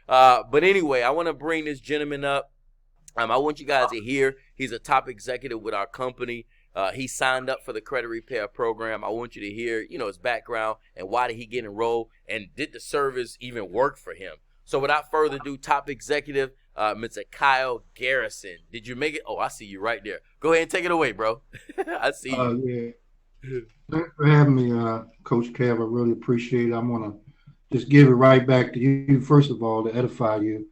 But anyway, I want to bring this gentleman up. I want you guys to hear he's a top executive with our company. He signed up for the credit repair program. I want you to hear, his background and why did he get enrolled and did the service even work for him. So without further ado, top executive, Mr. Kyle Garrison. Did you make it? Oh, I see you right there. Go ahead and take it away, bro. I see you. Yeah. Thanks for having me, Coach Kev. I really appreciate it. I'm gonna just give it right back to you, first of all, to edify you.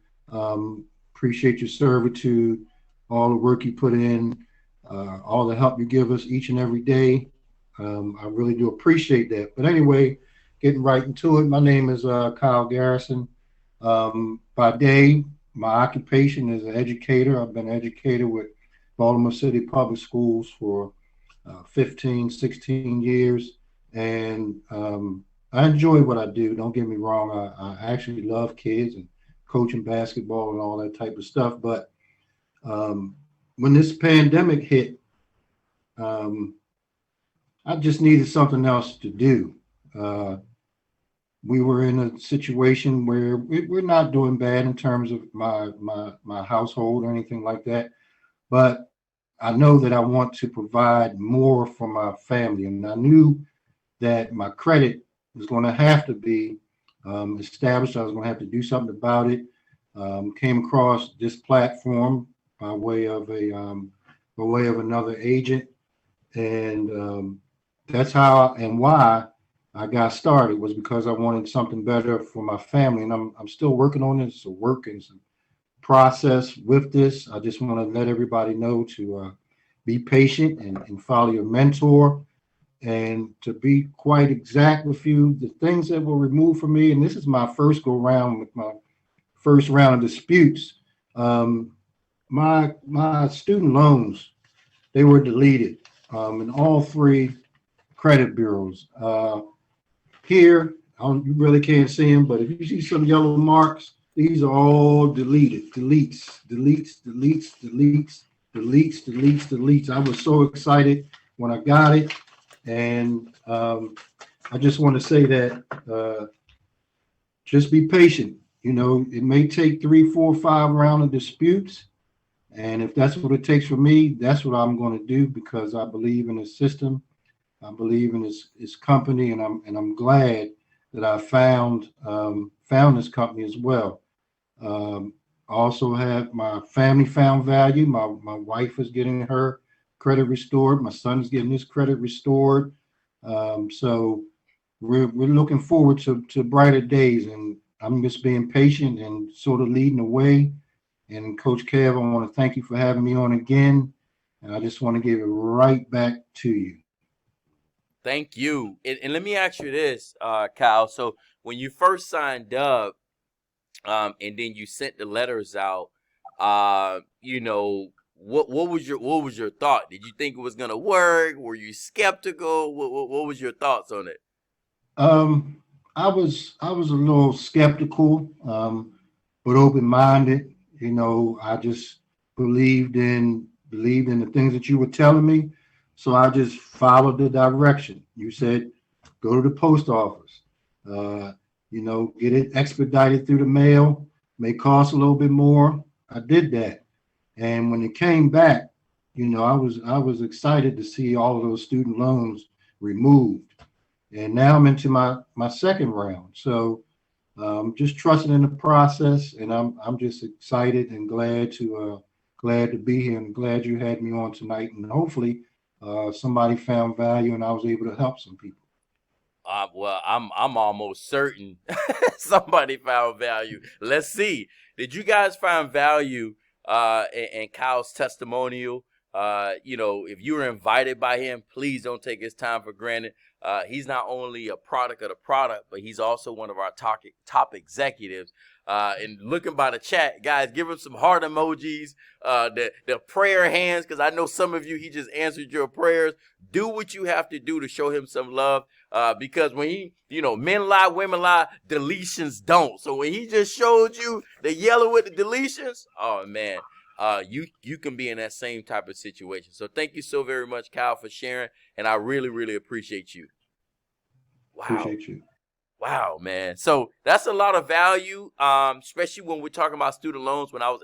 Appreciate your servitude, all the work you put in, all the help you give us each and every day. I really do appreciate that. But anyway, getting right into it, my name is Kyle Garrison. By day, my occupation is an educator. I've been an educator with Baltimore City Public Schools for 15, 16 years. And I enjoy what I do. Don't get me wrong. I actually love kids and coaching basketball and all that type of stuff. But when this pandemic hit, I just needed something else to do. We were in a situation where we're not doing bad in terms of my household or anything like that. But I know that I want to provide more for my family. And I knew that my credit was going to have to be established. I was going to have to do something about it. Came across this platform by way of another agent, and that's how and why I got started was because I wanted something better for my family, and I'm still working on it. It's a work and some process with this. I just want to let everybody know to be patient and follow your mentor. And to be quite exact with you, the things that were removed from me, and this is my first go round with my first round of disputes. My student loans, they were deleted in all three credit bureaus. Here, you really can't see them, but if you see some yellow marks, these are all deleted, deletes, deletes, deletes, deletes, deletes, deletes, deletes. I was so excited when I got it. And I just want to say that just be patient. It may take 3, 4, 5 rounds of disputes. And if that's what it takes for me, that's what I'm going to do because I believe in the system. I believe in his company, and I'm glad that I found this company as well. I also have my family found value. My wife is getting her credit restored. My son is getting his credit restored. So we're looking forward to brighter days, and I'm just being patient and sort of leading the way. And Coach Kev, I want to thank you for having me on again, and I just want to give it right back to you. Thank you. And let me ask you this, Kyle. So when you first signed up, and then you sent the letters out, what was your thought? Did you think it was gonna work? Were you skeptical? What was your thoughts on it? I was a little skeptical, but open minded. I just believed in the things that you were telling me. So I just followed the direction. You said go to the post office. Get it expedited through the mail. May cost a little bit more. I did that, and when it came back, I was excited to see all of those student loans removed. And now I'm into my second round. So just trusting in the process, and I'm just excited and glad to be here, and glad you had me on tonight. And hopefully, somebody found value, and I was able to help some people. Well, I'm almost certain somebody found value. Let's see. Did you guys find value in Kyle's testimonial? If you were invited by him, please don't take his time for granted. He's not only a product of the product, but he's also one of our top executives. And looking by the chat, guys, give him some heart emojis, the prayer hands, because I know some of you, he just answered your prayers. Do what you have to do to show him some love, because when men lie, women lie, deletions don't. So when he just showed you the yellow with the deletions, oh man, you can be in that same type of situation. So thank you so very much, Kyle, for sharing, and I really, really appreciate you. Wow. Appreciate you. Wow, man. So that's a lot of value, especially when we're talking about student loans. When I was